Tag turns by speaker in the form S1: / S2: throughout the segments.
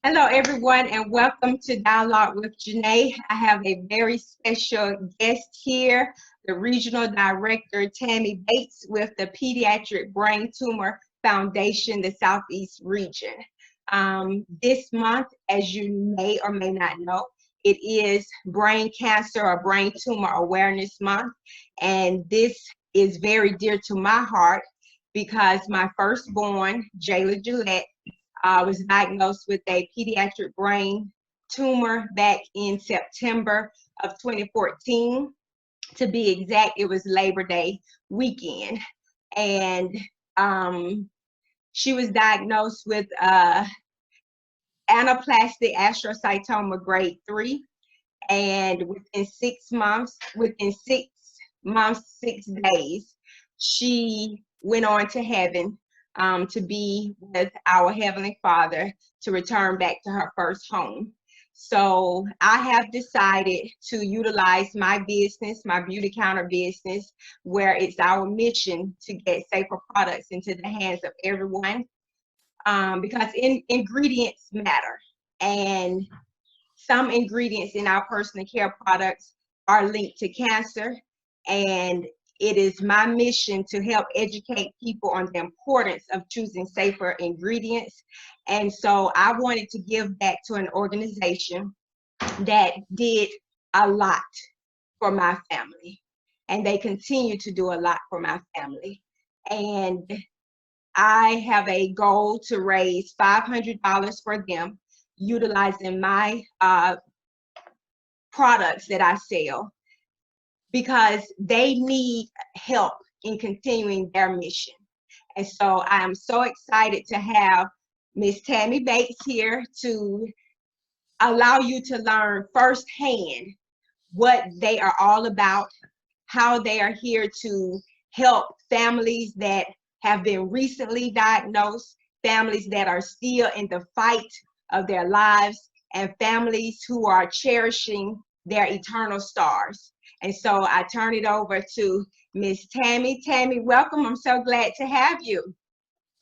S1: Hello, everyone, and welcome to Dialogue with Janae. I have a very special guest here, the Regional Director, Tammy Bates, with the Pediatric Brain Tumor Foundation, the Southeast region. This month, as you may or may not know, it is Brain Cancer or Brain Tumor Awareness Month, and this is very dear to my heart because my firstborn, Jayla Gillette, was diagnosed with a pediatric brain tumor back in September of 2014. To be exact, it was Labor Day weekend. And she was diagnosed with anaplastic astrocytoma grade 3. And within 6 months, 6 days, she went on to heaven to be with our Heavenly Father, to return back to her first home. So I have decided to utilize my business, my Beautycounter business, where it's our mission to get safer products into the hands of everyone, because ingredients matter. And some ingredients in our personal care products are linked to cancer, and it is my mission to help educate people on the importance of choosing safer ingredients. And so I wanted to give back to an organization that did a lot for my family, and they continue to do a lot for my family. And I have a goal to raise $500 for them, utilizing my products that I sell, because they need help in continuing their mission. And so I am so excited to have Miss Tammy Bates here to allow you to learn firsthand what they are all about, how they are here to help families that have been recently diagnosed, families that are still in the fight of their lives, and families who are cherishing their eternal stars. And so I turn it over to Miss Tammy. Tammy, welcome. I'm so glad to have you.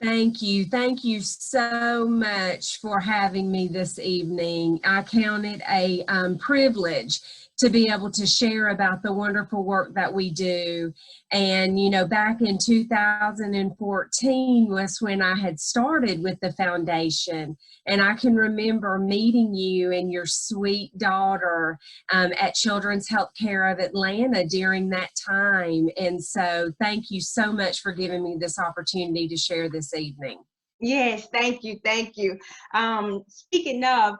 S2: Thank you. Thank you so much for having me this evening. I count it a privilege to be able to share about the wonderful work that we do. And, you know, back in 2014 was when I had started with the foundation. And I can remember meeting you and your sweet daughter at Children's Healthcare of Atlanta during that time. And so thank you so much for giving me this opportunity to share this evening.
S1: Yes, thank you. Thank you. Speaking of,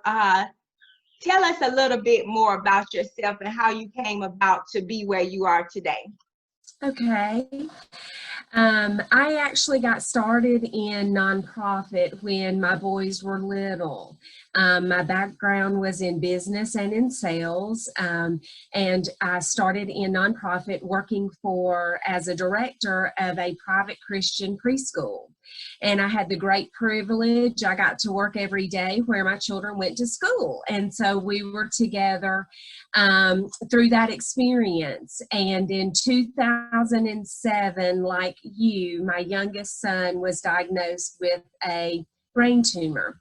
S1: tell us a little bit more about yourself and how you came about to be where you are today.
S2: Okay. I actually got started in nonprofit when my boys were little. My background was in business and in sales, and I started in nonprofit working as a director of a private Christian preschool. And I had the great privilege, I got to work every day where my children went to school. And so we were together through that experience. And in 2007, like you, my youngest son was diagnosed with a brain tumor.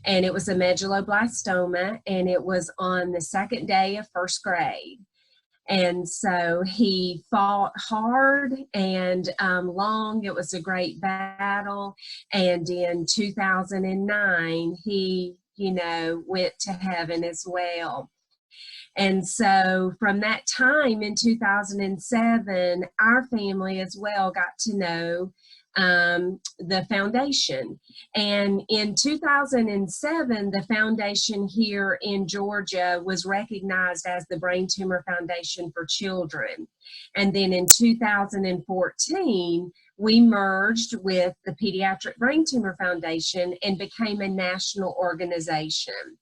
S2: And it was a medulloblastoma, and it was on the second day of first grade. And so he fought hard and long. It was a great battle. And in 2009, he, went to heaven as well. And so from that time in 2007, our family as well got to know the foundation. And in 2007, the foundation here in Georgia was recognized as the Brain Tumor Foundation for Children. And then in 2014, we merged with the Pediatric Brain Tumor Foundation and became a national organization.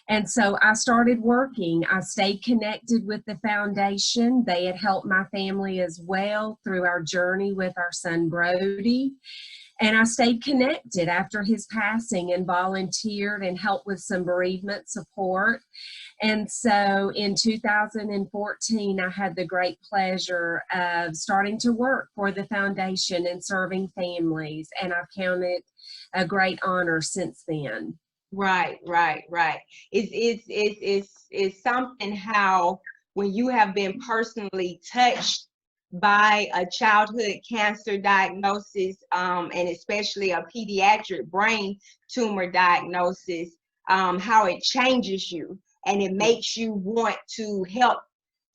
S2: And so I started working. I stayed connected with the foundation. They had helped my family as well through our journey with our son Brody. And I stayed connected after his passing and volunteered and helped with some bereavement support. And so in 2014, I had the great pleasure of starting to work for the foundation and serving families. And I've counted a great honor since then.
S1: Right, right, right. It's something how when you have been personally touched by a childhood cancer diagnosis, and especially a pediatric brain tumor diagnosis, how it changes you and it makes you want to help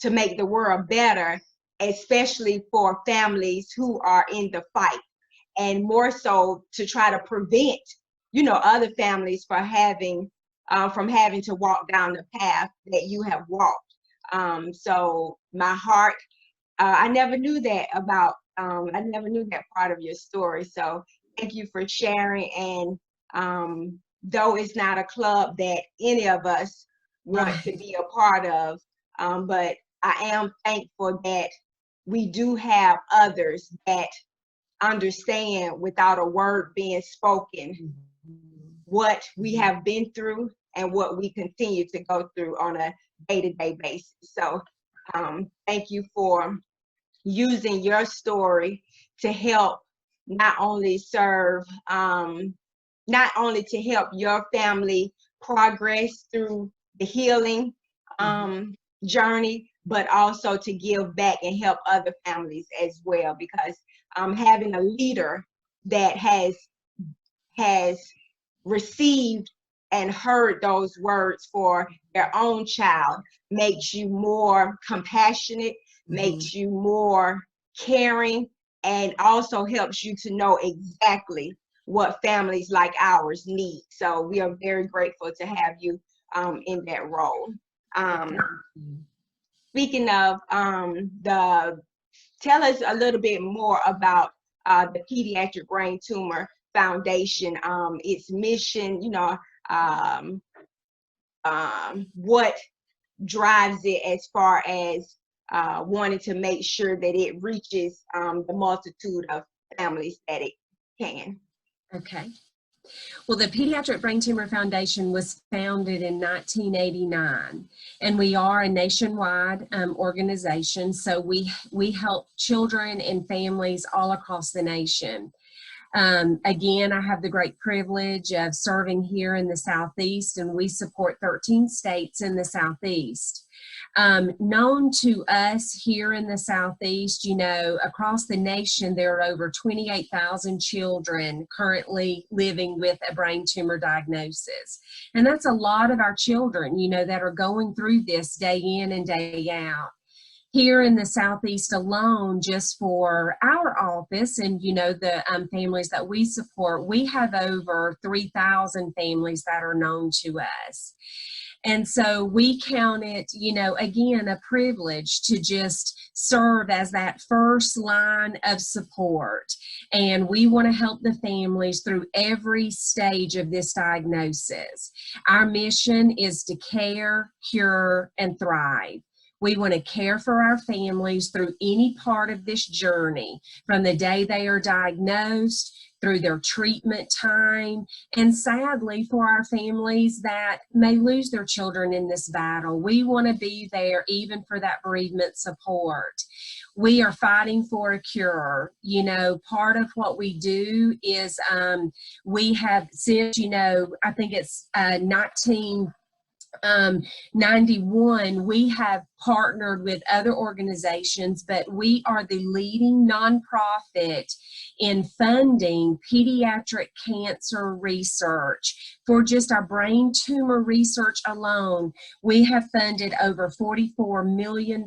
S1: to make the world better, especially for families who are in the fight, and more so to try to prevent, other families from having to walk down the path that you have walked. So my heart, I never knew that about, I never knew that part of your story. So thank you for sharing. And though it's not a club that any of us want to be a part of, but I am thankful that we do have others that understand without a word being spoken what we have been through and what we continue to go through on a day-to-day basis. So thank you for using your story to help not only serve, not only to help your family progress through the healing journey, but also to give back and help other families as well. Because having a leader that has received and heard those words for their own child makes you more compassionate, makes you more caring, and also helps you to know exactly what families like ours need. So we are very grateful to have you in that role. Speaking of tell us a little bit more about the Pediatric Brain Tumor Foundation, its mission, what drives it as far as wanting to make sure that it reaches the multitude of families that it can.
S2: Okay. Well, the Pediatric Brain Tumor Foundation was founded in 1989, and we are a nationwide organization. So we help children and families all across the nation. Again, I have the great privilege of serving here in the Southeast, and we support 13 states in the Southeast. Known to us here in the Southeast, across the nation, there are over 28,000 children currently living with a brain tumor diagnosis. And that's a lot of our children, that are going through this day in and day out. Here in the Southeast alone, just for our office and, the families that we support, we have over 3,000 families that are known to us. And so we count it, again, a privilege to just serve as that first line of support. And we want to help the families through every stage of this diagnosis. Our mission is to care, cure, and thrive. We want to care for our families through any part of this journey, from the day they are diagnosed, through their treatment time, and sadly for our families that may lose their children in this battle. We want to be there even for that bereavement support. We are fighting for a cure. Part of what we do is we have since, I think it's 1991, we have partnered with other organizations, but we are the leading nonprofit in funding pediatric cancer research. For just our brain tumor research alone, we have funded over $44 million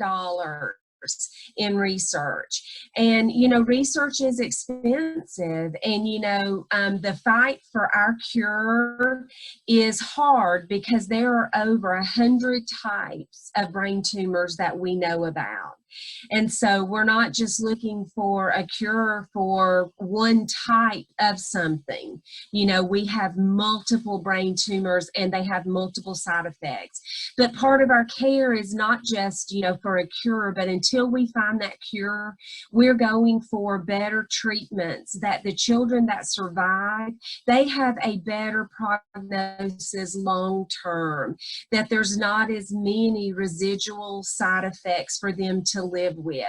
S2: in research. And research is expensive, and the fight for our cure is hard because there are over 100 types of brain tumors that we know about. And so we're not just looking for a cure for one type of something. We have multiple brain tumors and they have multiple side effects. But part of our care is not just, for a cure, but until we find that cure, we're going for better treatments that the children that survive, they have a better prognosis long term, that there's not as many residual side effects for them to live with.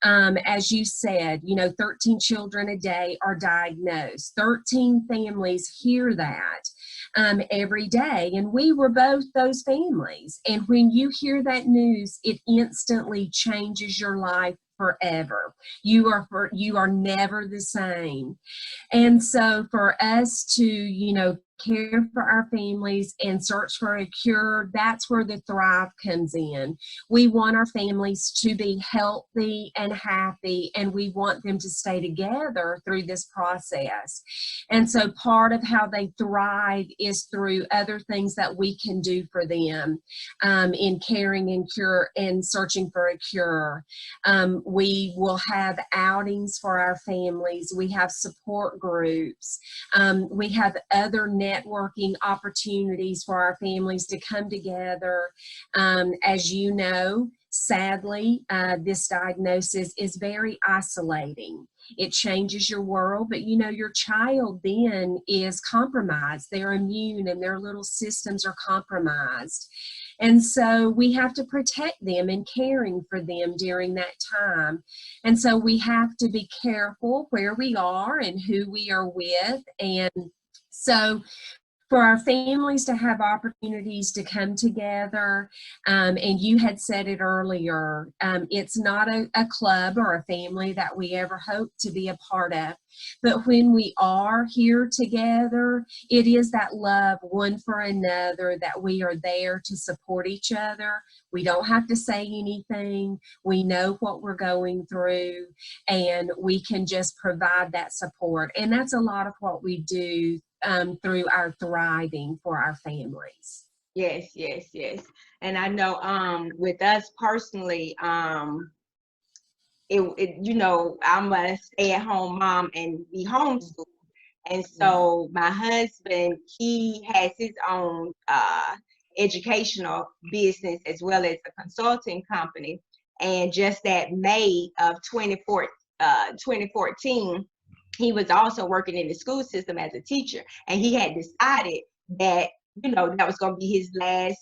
S2: As you said, 13 children a day are diagnosed. 13 families hear that. every day. And we were both those families. And when you hear that news, it instantly changes your life forever. You are never the same. And so for us to, care for our families and search for a cure, that's where the Thrive comes in. We want our families to be healthy and happy, and we want them to stay together through this process. And so part of how they thrive is through other things that we can do for them in caring and cure and searching for a cure. We will have outings for our families. We have support groups. We have other networking opportunities for our families to come together. As you know, sadly, this diagnosis is very isolating. It changes your world, but your child then is compromised. They're immune and their little systems are compromised. And so we have to protect them and caring for them during that time. And so we have to be careful where we are and who we are with. And so for our families to have opportunities to come together, and you had said it earlier, it's not a club or a family that we ever hope to be a part of. But when we are here together, it is that love one for another, that we are there to support each other. We don't have to say anything. We know what we're going through, and we can just provide that support. And that's a lot of what we do through our thriving for our families.
S1: Yes. And I know with us personally, I'm a stay-at-home mom and be homeschooled. And so my husband, he has his own educational business as well as a consulting company. And just that May of 2014, he was also working in the school system as a teacher. And he had decided that that was going to be his last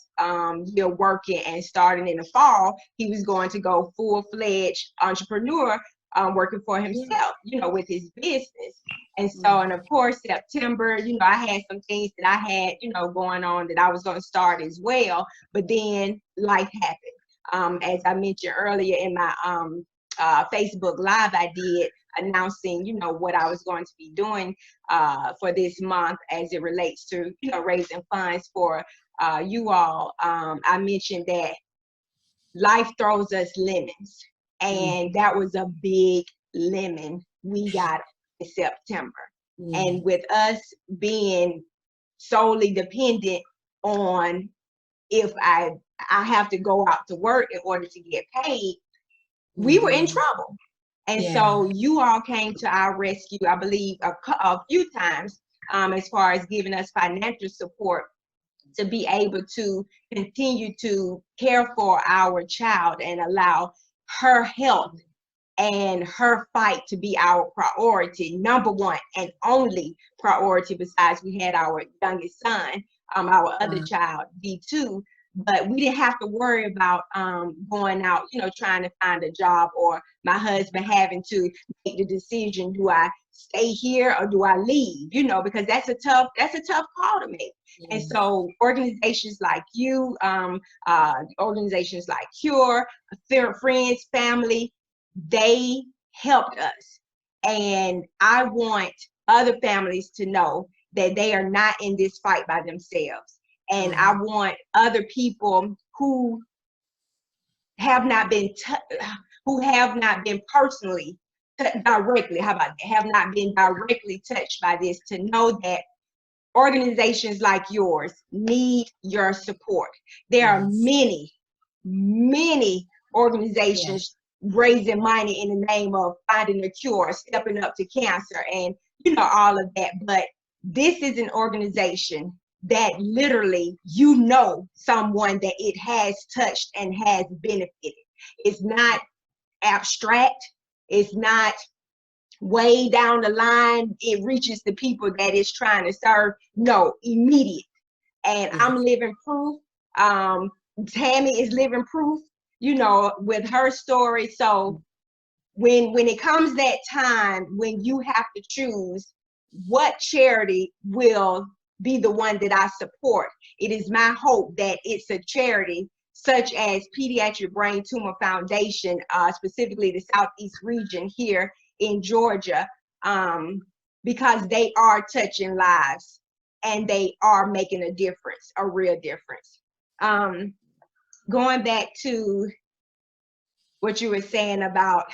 S1: year working, and starting in the fall, he was going to go full-fledged entrepreneur, working for himself, with his business. And so, and of course, September, I had some things that I had, going on that I was going to start as well. But then life happened. As I mentioned earlier in my Facebook Live, I did announcing, what I was going to be doing for this month as it relates to, raising funds for you all. I mentioned that life throws us lemons, and that was a big lemon we got in September. And with us being solely dependent on if I have to go out to work in order to get paid, we were in trouble. And so you all came to our rescue, I believe, a few times, as far as giving us financial support to be able to continue to care for our child and allow her health and her fight to be our priority, number one and only priority, besides we had our youngest son, our other child, D2. But we didn't have to worry about going out, trying to find a job, or my husband having to make the decision, do I stay here or do I leave? Because that's a tough call to make. And so organizations like you, organizations like Cure, friends, family, they helped us. And I want other families to know that they are not in this fight by themselves. And I want other people who have not been personally directly, have not been directly touched by this, to know that organizations like yours need your support. There are many organizations raising money in the name of finding a cure, stepping up to cancer, and all of that. But this is an organization that literally someone that it has touched and has benefited. It's not abstract. It's not way down the line. It reaches the people that it's trying to serve. No, immediate. And I'm living proof. Tammy is living proof, with her story. So when it comes that time when you have to choose what charity will be the one that I support. It is my hope that it's a charity such as Pediatric Brain Tumor Foundation, specifically the Southeast region here in Georgia, because they are touching lives and they are making a difference, a real difference. Going back to what you were saying about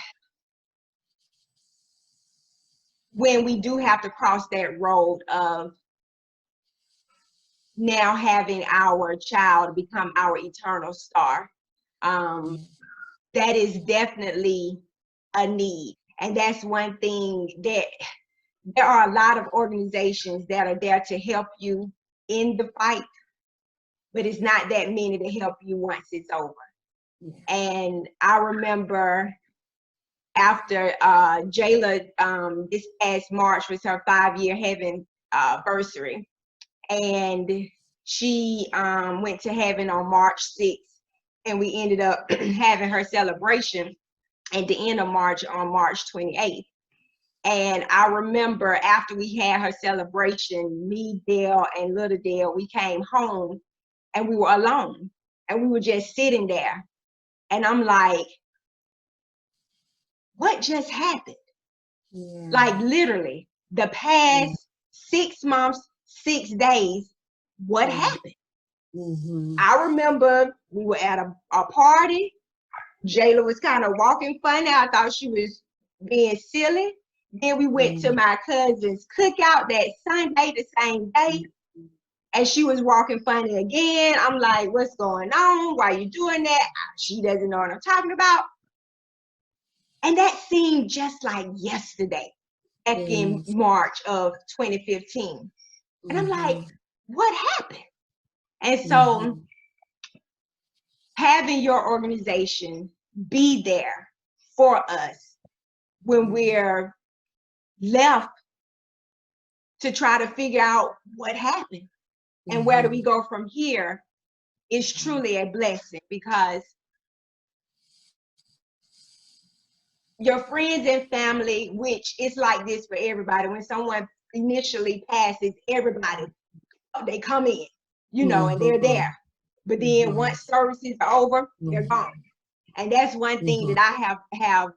S1: when we do have to cross that road of now having our child become our eternal star, that is definitely a need. And that's one thing that there are a lot of organizations that are there to help you in the fight, but it's not that many to help you once it's over. And I remember after Jayla, this past March was her 5-year heaven anniversary, and she went to heaven on March 6th, and we ended up having her celebration at the end of March on March 28th. And I remember after we had her celebration, me, Dale, and little Dale, we came home and we were alone and we were just sitting there. And I'm like, what just happened? Yeah. Like literally the past 6 months, 6 days, what happened? I remember we were at a party. Jayla was kind of walking funny. I thought she was being silly. Then we went to my cousin's cookout that Sunday, the same day, and she was walking funny again. I'm like, what's going on? Why are you doing that? She doesn't know what I'm talking about. And that seemed just like yesterday, back in March of 2015. And I'm like, what happened? And so having your organization be there for us when we're left to try to figure out what happened and where do we go from here is truly a blessing, because your friends and family, which is like this for everybody, when someone initially passes, everybody, they come in, you know, and they're there. But then once services are over, they're gone. And that's one thing that I have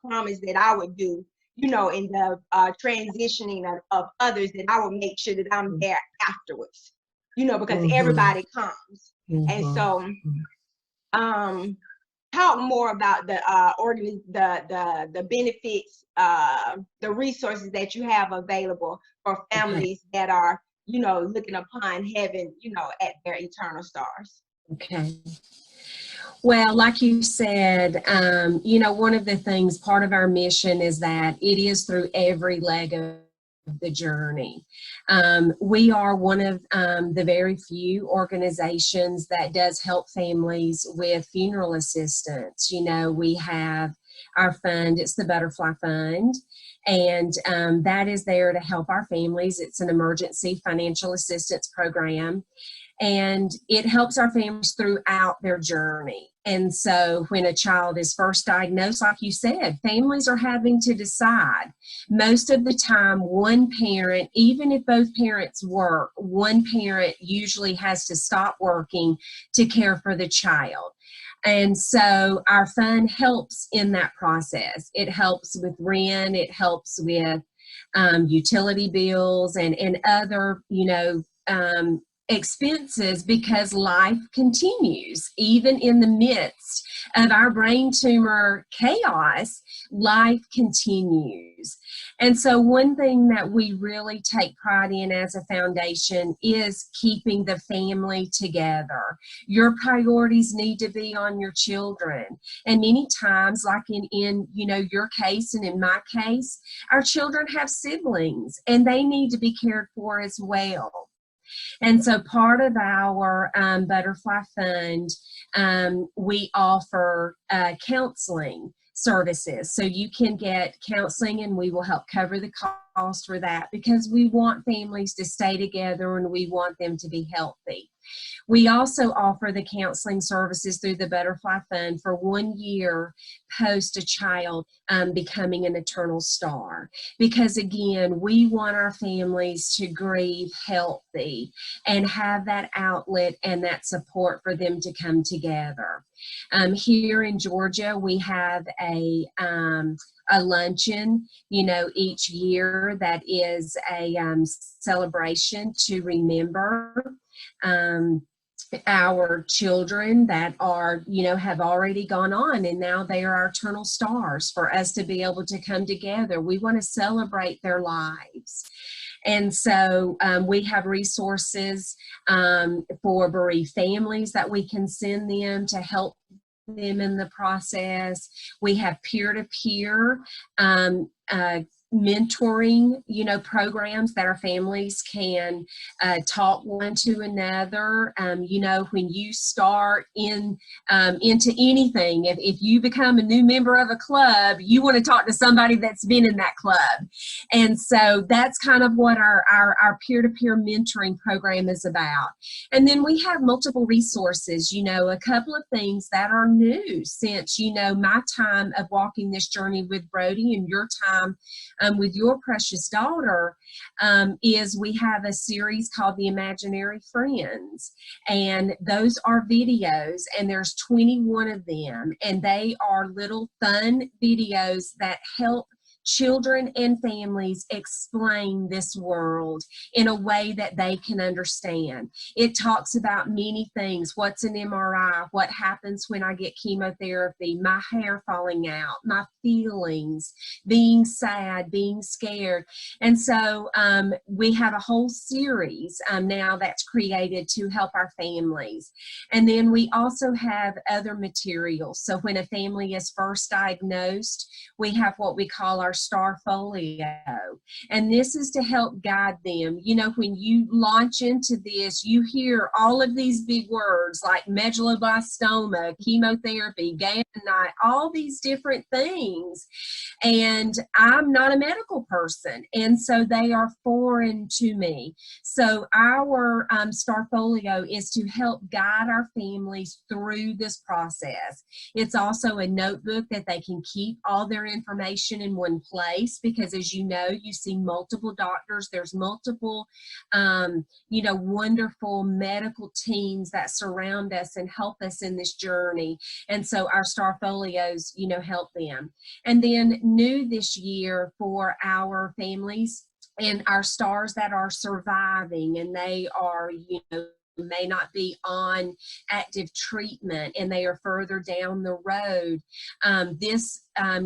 S1: promised that I would do, you know, in the transitioning of others, that I would make sure that I'm there afterwards, you know, because everybody comes. And so talk more about the the benefits, the resources that you have available for families that are, you know, looking upon heaven, you know, at their eternal stars.
S2: Okay. Well, like you said, you know, one of the things, part of our mission is that it is through every leg of the journey. We are one of the very few organizations that does help families with funeral assistance. You know, we have our fund, it's the Butterfly Fund, and that is there to help our families. It's an emergency financial assistance program, and it helps our families throughout their journey. And so when a child is first diagnosed, like you said, families are having to decide. Most of the time, one parent, even if both parents work, one parent usually has to stop working to care for the child. And so our fund helps in that process. It helps with rent, it helps with utility bills and other, you know, expenses, because life continues. Even in the midst of our brain tumor chaos, life continues. And so one thing that we really take pride in as a foundation is keeping the family together. Your priorities need to be on your children. And many times, like in you know, your case and in my case, our children have siblings and they need to be cared for as well. And so part of our Butterfly Fund, we offer counseling services. So you can get counseling and we will help cover the cost for that, because we want families to stay together and we want them to be healthy. We also offer the counseling services through the Butterfly Fund for 1 year post a child becoming an eternal star. Because again, we want our families to grieve healthy and have that outlet and that support for them to come together. Here in Georgia, we have a luncheon, each year that is a celebration to remember our children that are, have already gone on and now they are our eternal stars, for us to be able to come together. We want to celebrate their lives. And so we have resources for bereaved families that we can send them to help them in the process. We have peer-to-peer mentoring, programs that our families can talk one to another. When you start into anything, if you become a new member of a club, you want to talk to somebody that's been in that club. And so that's kind of what our peer-to-peer mentoring program is about. And then we have multiple resources, a couple of things that are new since, my time of walking this journey with Brody and your time with your precious daughter, is we have a series called The Imaginary Friends, and those are videos, and there's 21 of them, and they are little fun videos that help children and families explain this world in a way that they can understand. It talks about many things. What's an MRI? What happens when I get chemotherapy? My hair falling out, my feelings, being sad, being scared. And so we have a whole series now that's created to help our families. And then we also have other materials. So when a family is first diagnosed, we have what we call our Star Folio. And this is to help guide them. When you launch into this, you hear all of these big words like medulloblastoma, chemotherapy, Gamma knife, all these different things. And I'm not a medical person, and so they are foreign to me. So our Star Folio is to help guide our families through this process. It's also a notebook that they can keep all their information in one place, because as you know, you see multiple doctors. There's multiple, wonderful medical teams that surround us and help us in this journey. And so our Star Folios, help them. And then new this year for our families and our stars that are surviving, and they are, may not be on active treatment and they are further down the road. This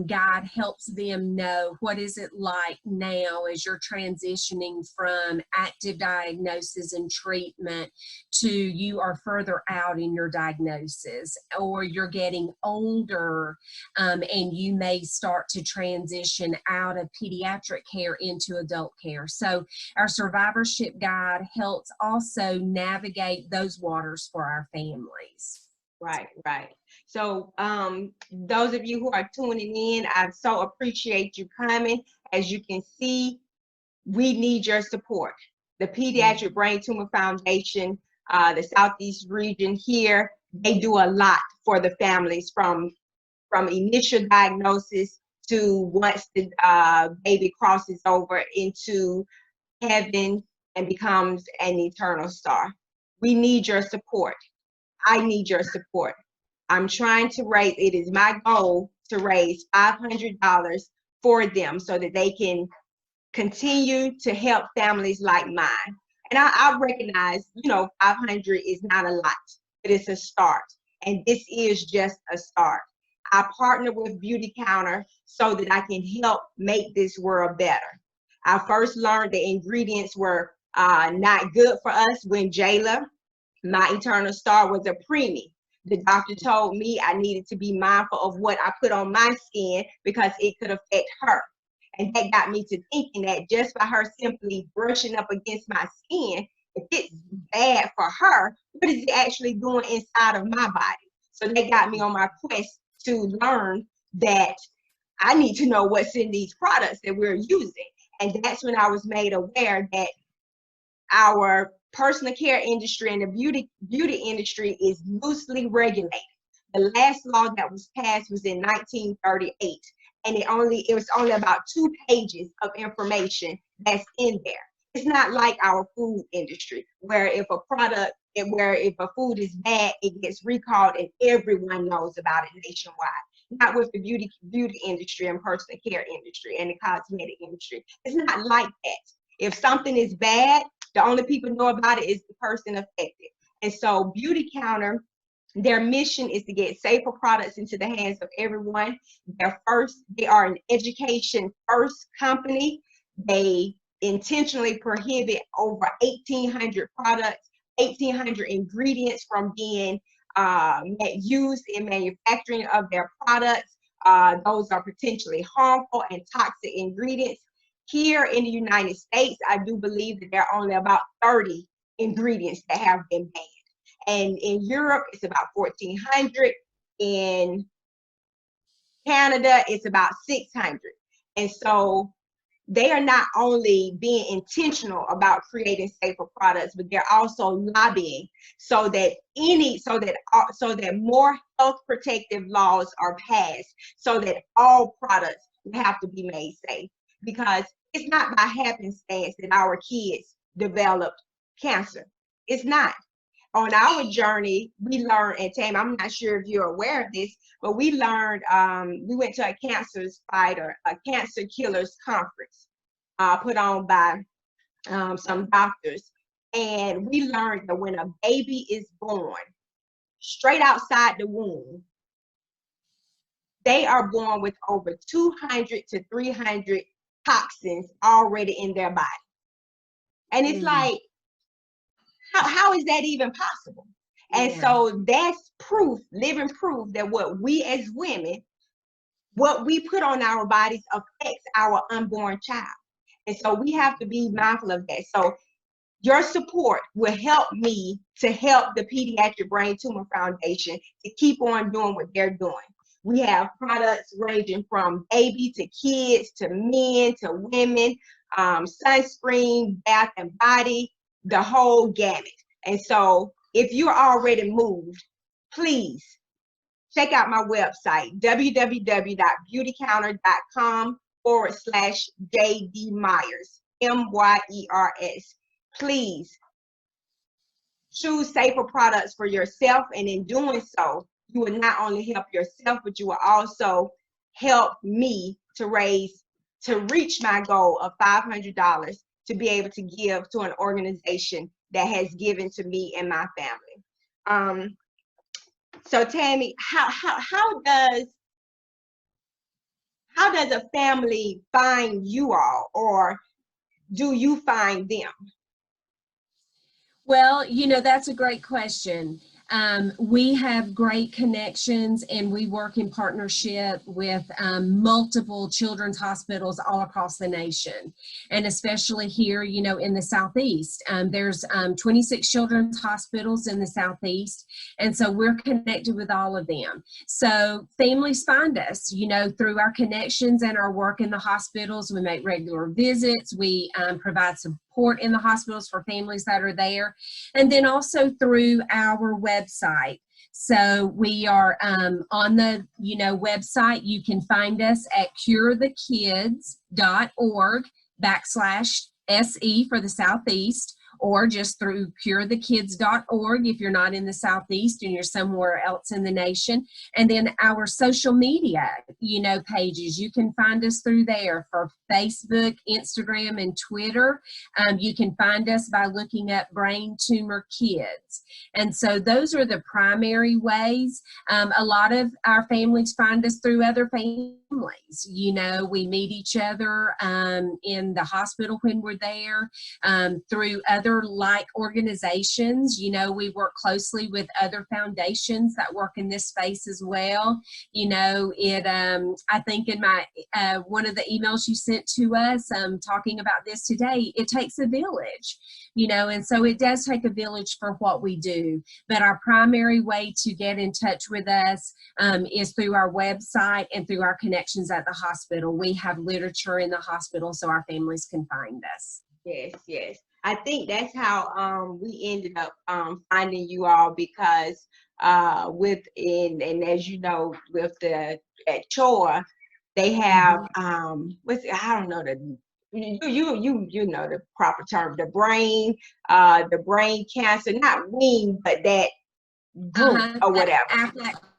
S2: guide helps them know what is it like now as you're transitioning from active diagnosis and treatment to you are further out in your diagnosis, or you're getting older and you may start to transition out of pediatric care into adult care. So our survivorship guide helps also navigate those waters for our families.
S1: Right. So those of you who are tuning in, I so appreciate you coming. As you can see, we need your support. The Pediatric Brain Tumor Foundation, the Southeast region here, they do a lot for the families from initial diagnosis to once the baby crosses over into heaven and becomes an eternal star. We need your support. I need your support. I'm trying to raise, it is my goal to raise $500 for them so that they can continue to help families like mine. And I recognize, 500 is not a lot, but it's a start. And this is just a start. I partner with Beautycounter so that I can help make this world better. I first learned the ingredients were not good for us when Jayla, my eternal star, was a preemie. The doctor told me I needed to be mindful of what I put on my skin because it could affect her. And that got me to thinking that just by her simply brushing up against my skin, if it's bad for her, what is it actually doing inside of my body? So that got me on my quest to learn that I need to know what's in these products that we're using. And that's when I was made aware that our personal care industry and the beauty industry is loosely regulated. The last law that was passed was in 1938, and it was only about 2 pages of information that's in there. It's not like our food industry, where if a food is bad, it gets recalled and everyone knows about it nationwide. Not with the beauty industry and personal care industry and the cosmetic industry. It's not like that. If something is bad, the only people know about it is the person affected. And so Beautycounter, their mission is to get safer products into the hands of everyone. They are an education first company. They intentionally prohibit over 1,800 products, 1,800 ingredients from being used in manufacturing of their products. Those are potentially harmful and toxic ingredients. Here in the United States, I do believe that there are only about 30 ingredients that have been banned. And in Europe, it's about 1,400. In Canada, it's about 600. And so they are not only being intentional about creating safer products, but they're also lobbying so that more health protective laws are passed, so that all products have to be made safe. Because it's not by happenstance that our kids developed cancer. It's not. On our journey, we learned, and Tammy, I'm not sure if you're aware of this, but we learned, we went to a cancer killers conference put on by some doctors. And we learned that when a baby is born, straight outside the womb, they are born with over 200 to 300 toxins already in their body. And it's like, how is that even possible? And so that's proof, living proof, that what we as women, what we put on our bodies affects our unborn child. And so we have to be mindful of that. So your support will help me to help the Pediatric Brain Tumor Foundation to keep on doing what they're doing. We have products ranging from baby to kids to men to women, sunscreen, bath and body, the whole gamut. And so if you're already moved, please check out my website, www.beautycounter.com/JD Myers, MYERS. Please choose safer products for yourself, and in doing so, you will not only help yourself, but you will also help me to reach my goal of $500 to be able to give to an organization that has given to me and my family. So Tammy, how does a family find you all, or do you find them?
S2: Well, that's a great question. We have great connections, and we work in partnership with multiple children's hospitals all across the nation, and especially here, in the Southeast. There's 26 children's hospitals in the Southeast, and so we're connected with all of them. So families find us, through our connections and our work in the hospitals. We make regular visits. We provide support in the hospitals for families that are there, and then also through our website. So we are on the website. You can find us at curethekids.org/SE for the Southeast, or just through curethekids.org if you're not in the Southeast and you're somewhere else in the nation. And then our social media, pages, you can find us through there for Facebook, Instagram, and Twitter. You can find us by looking up Brain Tumor Kids. And so those are the primary ways. A lot of our families find us through other You know, we meet each other in the hospital when we're there, through other like organizations. You know, we work closely with other foundations that work in this space as well. You know, I think in my one of the emails you sent to us talking about this today, it takes a village, you know, and so it does take a village for what we do. But our primary way to get in touch with us is through our website and through our connections at the hospital. We have literature in the hospital so our families can find us.
S1: Yes, yes. I think that's how we ended up finding you all, because and as you know, with at Chore, they have I don't know you know the proper term, the brain cancer, not wing, but that group or whatever.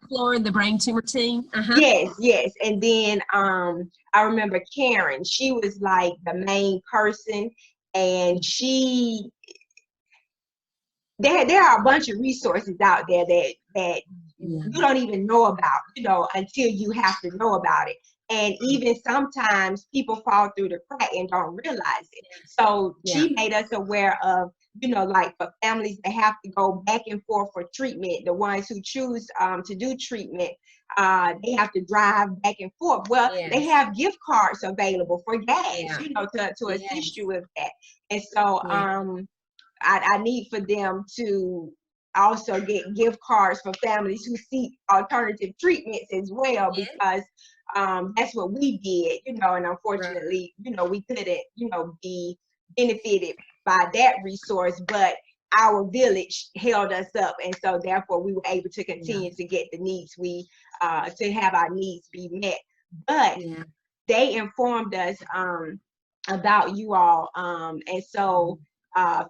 S2: Exploring the brain tumor team.
S1: Yes, yes. And then I remember Karen, she was like the main person, and there are a bunch of resources out there that you don't even know about, you know, until you have to know about it. And even sometimes people fall through the crack and don't realize it. So she made us aware of, you know, like for families that have to go back and forth for treatment, the ones who choose to do treatment, they have to drive back and forth. Well, they have gift cards available for gas, you know, to assist you with that. And so I need for them to also get gift cards for families who seek alternative treatments as well, because that's what we did, you know, and unfortunately, you know, we couldn't, you know, be benefited by that resource, but our village held us up, and so therefore we were able to continue to get the needs to have our needs be met. But they informed us about you all, and so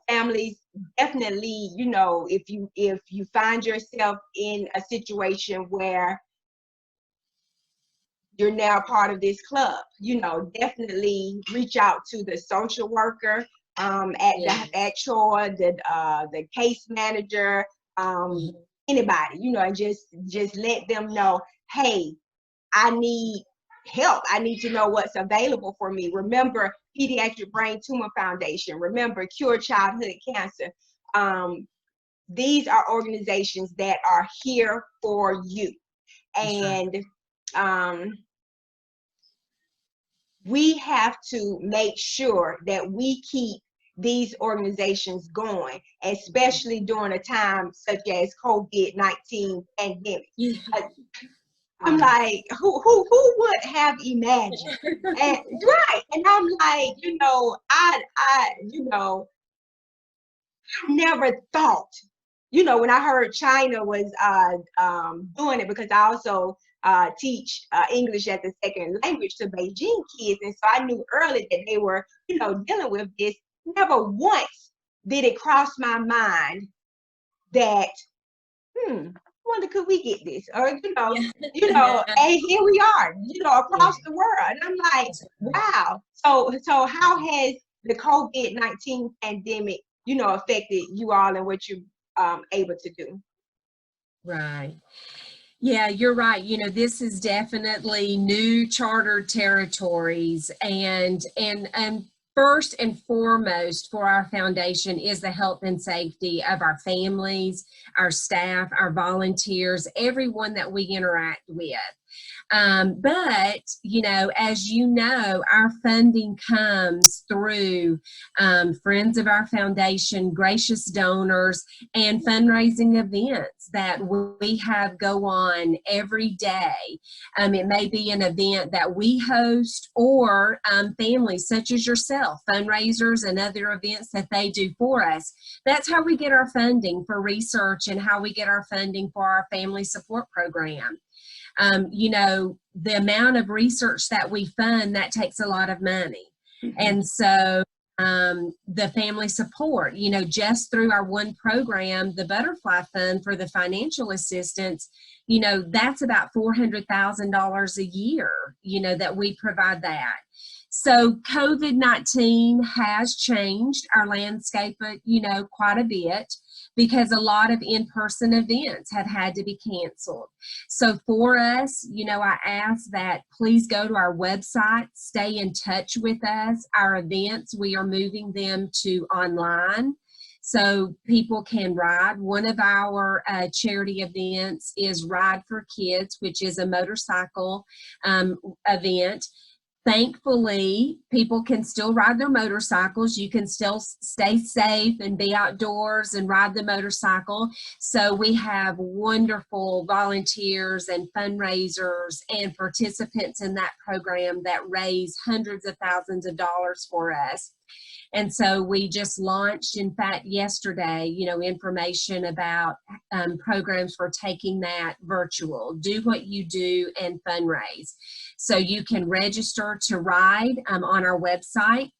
S1: families definitely, you know, if you find yourself in a situation where you're now part of this club, you know, definitely reach out to the social worker at Chore, the case manager, anybody, you know, and just let them know, hey, I need help. I need to know what's available for me. Remember Pediatric Brain Tumor Foundation. Remember Cure Childhood Cancer. These are organizations that are here for you. And we have to make sure that we keep these organizations going, especially during a time such as COVID-19 pandemic. I'm like, who would have imagined? And and I'm like, you know, I never thought, you know, when I heard China was doing it, because I also teach English as a second language to Beijing kids, and so I knew early that they were, you know, dealing with this. Never once did it cross my mind that, wonder could we get this, or you know, and here we are, you know, across the world. And I'm like, wow. So how has the COVID-19 pandemic, you know, affected you all and what you're able to do?
S2: Right. Yeah, you're right. You know, this is definitely new chartered territories, and first and foremost for our foundation is the health and safety of our families, our staff, our volunteers, everyone that we interact with. But, you know, as you know, our funding comes through friends of our foundation, gracious donors, and fundraising events that we have go on every day. It may be an event that we host, or families such as yourself, fundraisers and other events that they do for us. That's how we get our funding for research and how we get our funding for our family support program. You know, the amount of research that we fund, that takes a lot of money. And so the family support, you know, just through our one program, the Butterfly Fund for the financial assistance, you know, that's about $400,000 a year, you know, that we provide that. So COVID-19 has changed our landscape, you know, quite a bit, because a lot of in-person events have had to be canceled. So for us, you know, I ask that please go to our website, stay in touch with us. Our events, we are moving them to online, so people can ride. One of our charity events is Ride for Kids, which is a motorcycle event. Thankfully, people can still ride their motorcycles. You can still stay safe and be outdoors and ride the motorcycle. So we have wonderful volunteers and fundraisers and participants in that program that raise hundreds of thousands of dollars for us. And so we just launched, in fact, yesterday, you know, information about programs for taking that virtual. Do what you do and fundraise. So you can register to ride on our website.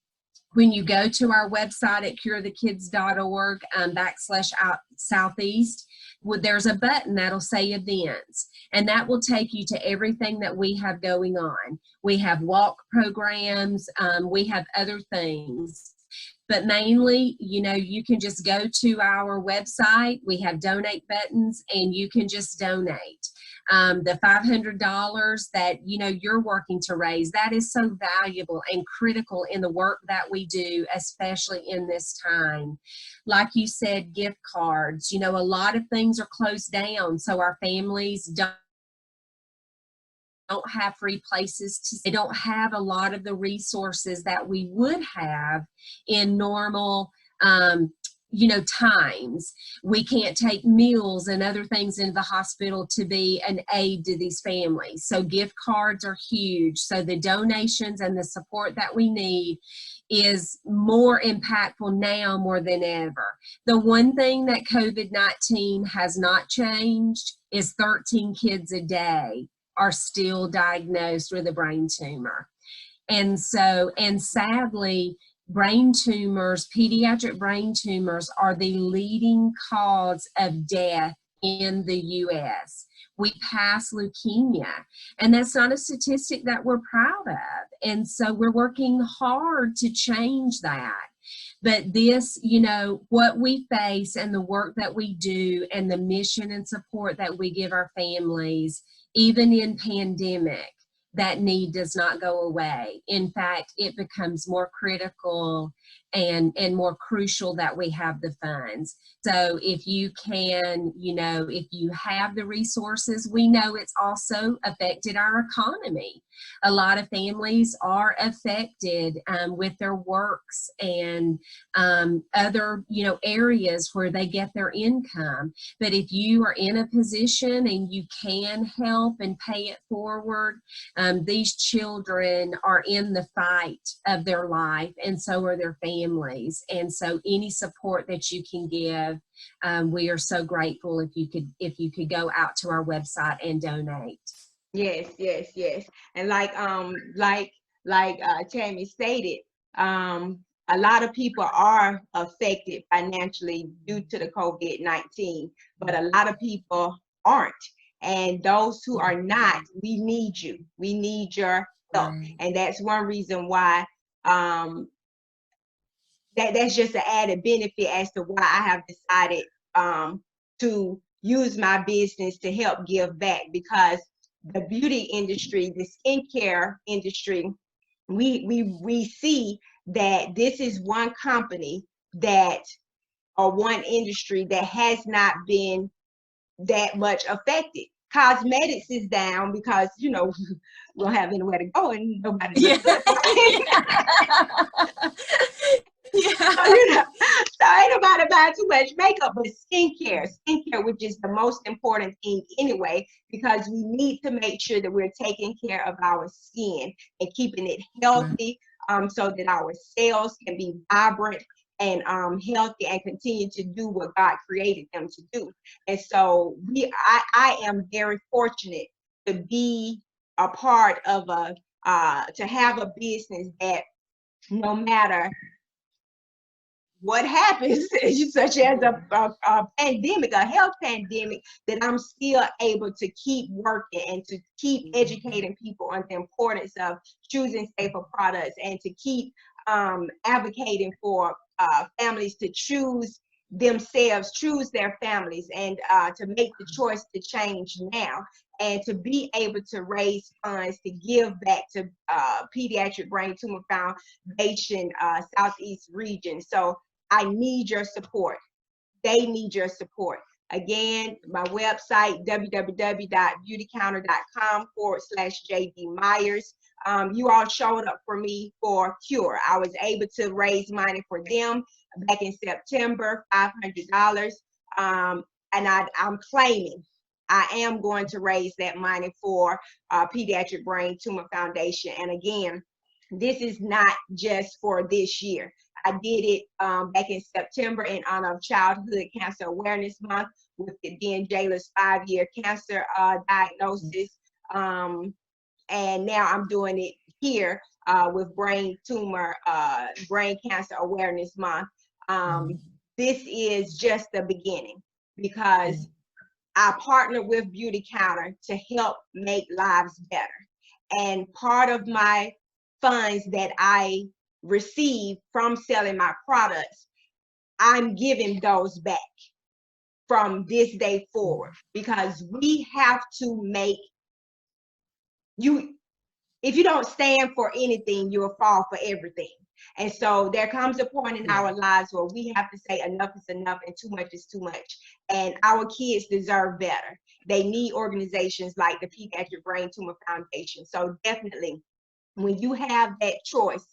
S2: When you go to our website at curethekids.org /southeast, there's a button that'll say events, and that will take you to everything that we have going on. We have walk programs, we have other things. But mainly, you know, you can just go to our website. We have donate buttons, and you can just donate. The $500 that, you know, you're working to raise, that is so valuable and critical in the work that we do, especially in this time. Like you said, gift cards, you know, a lot of things are closed down, so our families don't have free places they don't have a lot of the resources that we would have in normal you know, times. We can't take meals and other things into the hospital to be an aid to these families. So gift cards are huge. So the donations and the support that we need is more impactful now more than ever. The one thing that COVID-19 has not changed is 13 kids a day are still diagnosed with a brain tumor. And so, and sadly, brain tumors, pediatric brain tumors, are the leading cause of death in the U.S. We pass leukemia, and that's not a statistic that we're proud of. And so we're working hard to change that. But this, you know, what we face and the work that we do and the mission and support that we give our families, even in pandemic, that need does not go away. In fact, it becomes more critical and more crucial that we have the funds. So if you can, you know, if you have the resources, we know it's also affected our economy. A lot of families are affected with their works and other, you know, areas where they get their income. But if you are in a position and you can help and pay it forward, these children are in the fight of their life, and so are their families. And so any support that you can give, we are so grateful if you could go out to our website and donate.
S1: Yes, yes, yes. And like Tammy stated, a lot of people are affected financially due to the COVID-19, but a lot of people aren't. And those who are not, we need you. We need your help.
S2: Right.
S1: And that's one reason why that's just an added benefit as to why I have decided to use my business to help give back, because the beauty industry, the skincare industry, we see that this is one company that, or one industry that has not been that much affected. Cosmetics is down because, you know, we don't have anywhere to go and nobody looks good.
S2: Yeah.
S1: So, you know, so ain't nobody buying too much makeup, but skincare, which is the most important thing anyway, because we need to make sure that we're taking care of our skin and keeping it healthy, so that our cells can be vibrant and healthy and continue to do what God created them to do. And so I am very fortunate to be a part of to have a business that no matter what happens, such as a pandemic, a health pandemic, that I'm still able to keep working and to keep educating people on the importance of choosing safer products, and to keep advocating for families to choose, themselves, choose their families, and to make the choice to change now, and to be able to raise funds to give back to Pediatric Brain Tumor Foundation Southeast region. So I need your support. They need your support. Again, my website, www.beautycounter.com/JD Myers. You all showed up for me for Cure. I was able to raise money for them back in September, $500. And I'm claiming I am going to raise that money for Pediatric Brain Tumor Foundation. And again, this is not just for this year. I did it back in September in honor of Childhood Cancer Awareness Month, with it being Jayla's 5-year cancer diagnosis. And now I'm doing it here with Brain Cancer Awareness Month. This is just the beginning, because I partner with Beautycounter to help make lives better. And part of my funds that I receive from selling my products, I'm giving those back from this day forward, because we have to make you, if you don't stand for anything, you'll fall for everything. And so there comes a point in our lives where we have to say enough is enough and too much is too much. And our kids deserve better. They need organizations like the Pediatric Brain Tumor Foundation. So definitely, when you have that choice,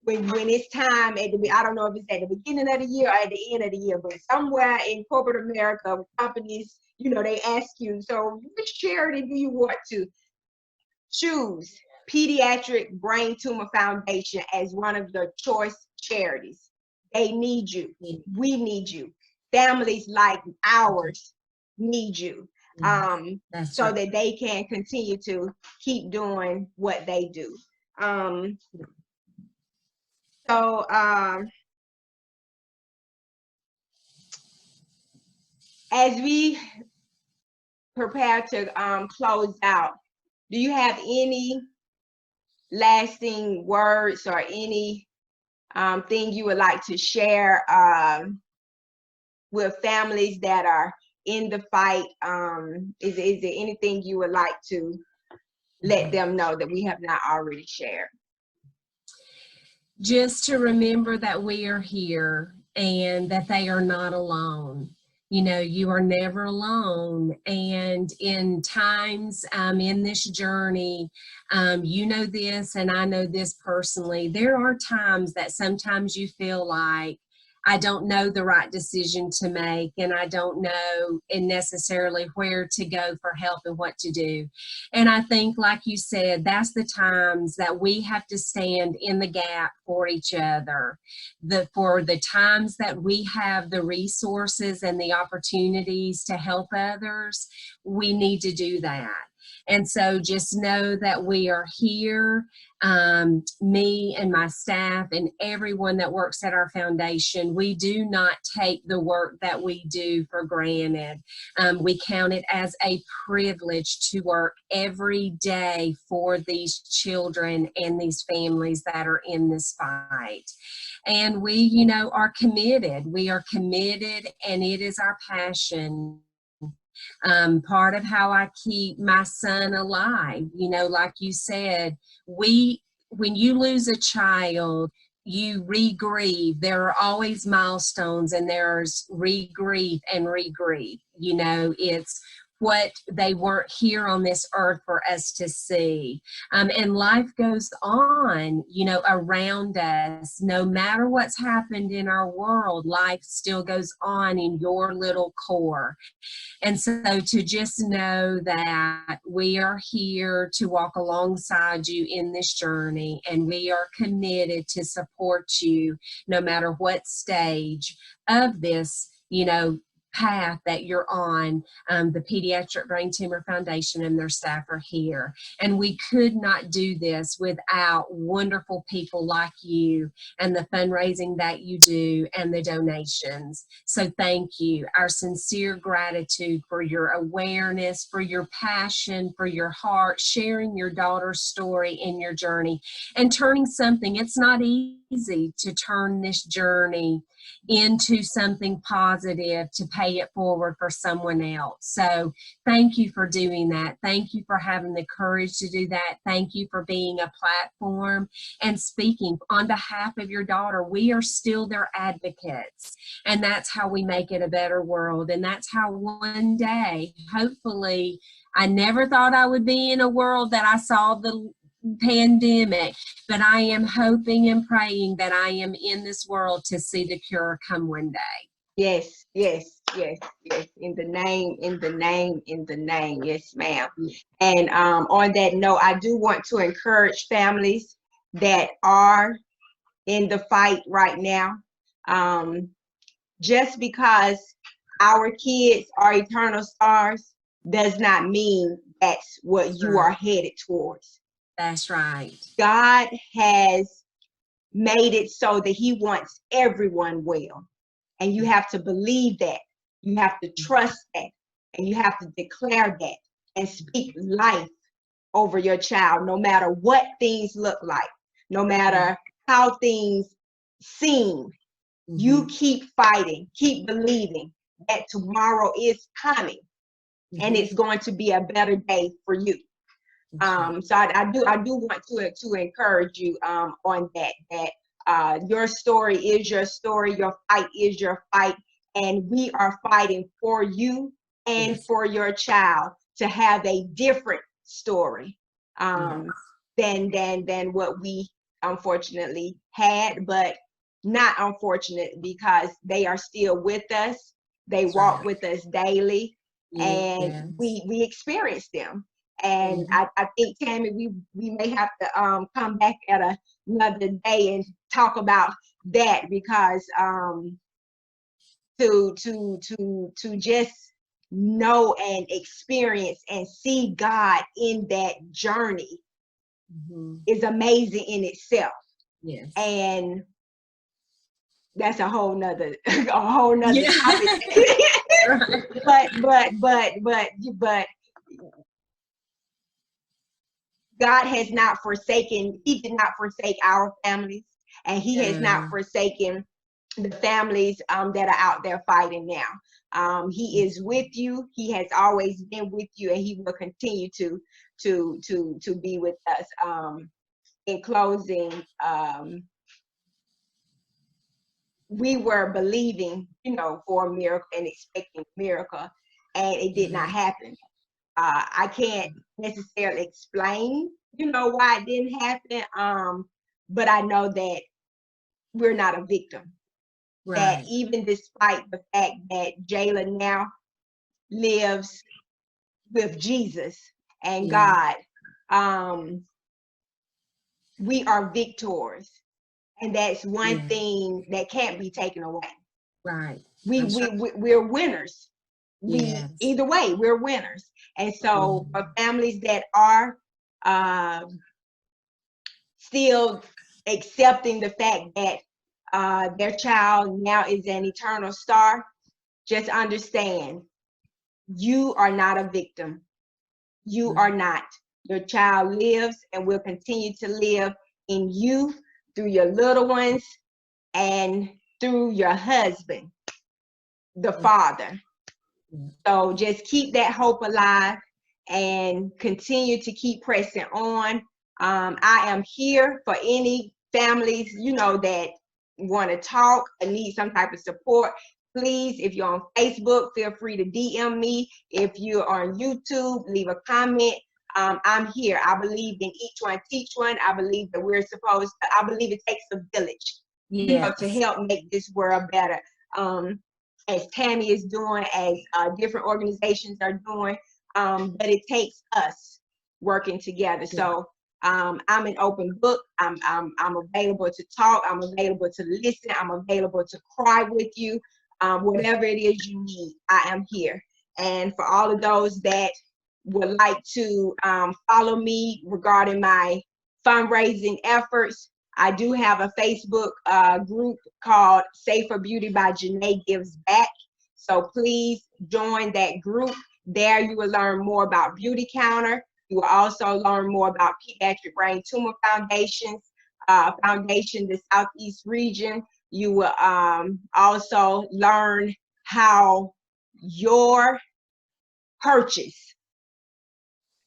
S1: when it's time, I don't know if it's at the beginning of the year or at the end of the year, but somewhere in corporate America, companies, they ask you, so which charity do you want to choose? Pediatric Brain Tumor Foundation as one of the choice charities. They need you. We need you. Families like ours need you, so that they can continue to keep doing what they do. So as we prepare to close out, do you have any lasting words or any thing you would like to share with families that are in the fight? Is there anything you would like to let them know that we have not already shared?
S2: Just to remember that we are here and that they are not alone. You are never alone. And in times in this journey, you know this, and I know this personally, there are times that sometimes you feel like, I don't know the right decision to make, and I don't know necessarily where to go for help and what to do. And I think, like you said, that's the times that we have to stand in the gap for each other. For the times that we have the resources and the opportunities to help others, we need to do that. And so just know that we are here, me and my staff and everyone that works at our foundation. We do not take the work that we do for granted. We count it as a privilege to work every day for these children and these families that are in this fight. And we, are committed. We are committed, and it is our passion. Part of how I keep my son alive, like you said, when you lose a child, you re-grieve. There are always milestones, and there's re-grieve and re-grieve. It's what they weren't here on this earth for us to see. And life goes on, around us. No matter what's happened in our world, life still goes on in your little core. And so to just know that we are here to walk alongside you in this journey, and we are committed to support you no matter what stage of this, path that you're on. The Pediatric Brain Tumor Foundation and their staff are here. And we could not do this without wonderful people like you and the fundraising that you do and the donations. So thank you. Our sincere gratitude for your awareness, for your passion, for your heart, sharing your daughter's story and your journey, and turning something. It's not easy. easy to turn this journey into something positive, to pay it forward for someone else. So thank you for doing that. Thank you for having the courage to do that. Thank you for being a platform and speaking on behalf of your daughter. We are still their advocates, and that's how we make it a better world. And that's how one day, hopefully, I never thought I would be in a world that I saw the pandemic, but I am hoping and praying that I am in this world to see the cure come one day.
S1: Yes, yes, yes, yes. In the name, in the name, in the name. Yes, ma'am. And on that note, I do want to encourage families that are in the fight right now. Just because our kids are eternal stars does not mean that's what you are headed towards.
S2: That's right.
S1: God has made it so that he wants everyone well. And you have to believe that. You have to trust that. And you have to declare that and speak life over your child, no matter what things look like, no matter how things seem. You keep fighting, keep believing that tomorrow is coming and it's going to be a better day for you. So I do want to encourage you on that your story is your story, your fight is your fight, and we are fighting for you and for your child to have a different story than what we unfortunately had, but not unfortunate because they are still with us. They walk with us daily, and we experience them. And I think, Tammy, we may have to come back at another day and talk about that, because to just know and experience and see God in that journey is amazing in itself.
S2: Yes.
S1: And that's a whole nother topic. but God has not forsaken, he did not forsake our families, and he has not forsaken the families that are out there fighting now. He is with you. He has always been with you, and he will continue to be with us. In closing, we were believing, for a miracle and expecting a miracle, and it did not happen. I can't necessarily explain, why it didn't happen. But I know that we're not a victim.
S2: Right.
S1: That even despite the fact that Jayla now lives with Jesus and God, we are victors. And that's one thing that can't be taken away.
S2: Right.
S1: We're winners. Either way, we're winners. And so for families that are still accepting the fact that their child now is an eternal star, just understand, you are not a victim. You are not. Your child lives and will continue to live in you, through your little ones, and through your husband, the Father. So just keep that hope alive and continue to keep pressing on. I am here for any families, that want to talk or need some type of support. Please, if you're on Facebook, feel free to DM me. If you're on YouTube, leave a comment. I'm here. I believe in each one, teach one. I believe that I believe it takes a village, to help make this world better. As Tammy is doing, as different organizations are doing, but it takes us working together. So I'm an open book. I'm available to talk. I'm available to listen. I'm available to cry with you. Whatever it is you need, I am here. And for all of those that would like to follow me regarding my fundraising efforts, I do have a Facebook group called Safer Beauty by Janae Gives Back. So please join that group. There you will learn more about Beautycounter. You will also learn more about Pediatric Brain Tumor Foundations. Foundation, the Southeast region. You will also learn how your purchase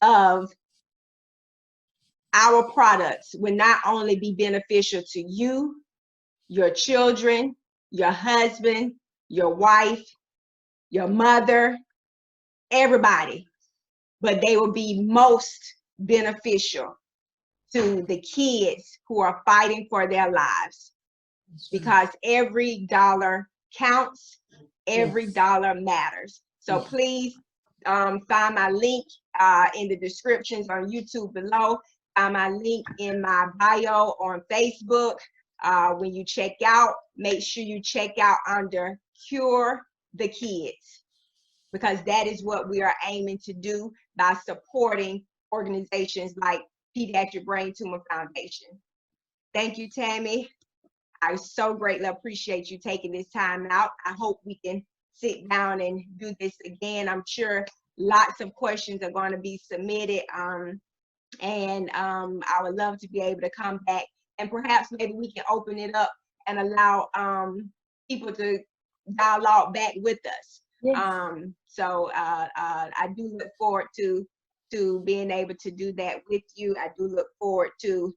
S1: of our products will not only be beneficial to you, your children, your husband, your wife, your mother, everybody, but they will be most beneficial to the kids who are fighting for their lives, because every dollar counts, every dollar matters. So please find my link in the descriptions on YouTube below, find my link in my bio on Facebook. When you check out, make sure you check out under Cure the Kids, because that is what we are aiming to do by supporting organizations like Pediatric Brain Tumor Foundation. Thank you, Tammy. I so greatly appreciate you taking this time out. I hope we can sit down and do this again. I'm sure lots of questions are going to be submitted, and I would love to be able to come back, and perhaps maybe we can open it up and allow people to dialogue back with us. So I do look forward to being able to do that with you. I do look forward to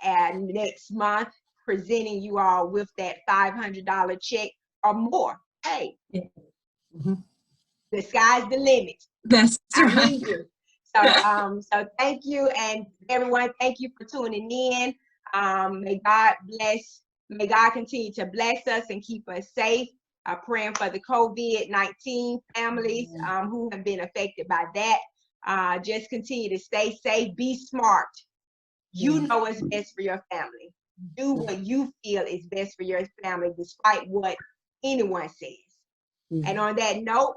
S1: next month presenting you all with that $500 check or more. Hey, the sky's the limit.
S2: That's right.
S1: I need you. So thank you, and everyone, thank you for tuning in. May God bless. May God continue to bless us and keep us safe. Praying for the COVID-19 families who have been affected by that. Just continue to stay safe. Be smart. You know what's best for your family. Do what you feel is best for your family, despite what anyone says. And on that note,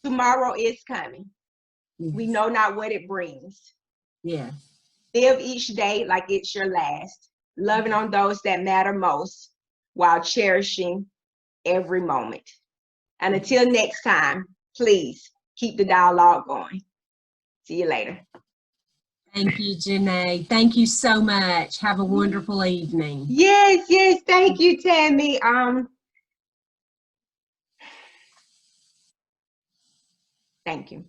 S1: tomorrow is coming. We know not what it brings. Live each day like it's your last, loving on those that matter most, while cherishing every moment. And until next time, please keep the dialogue going. See you later.
S2: Thank you, Janae. Thank you so much. Have a wonderful evening.
S1: Yes, yes. Thank you, Tammy. Thank you.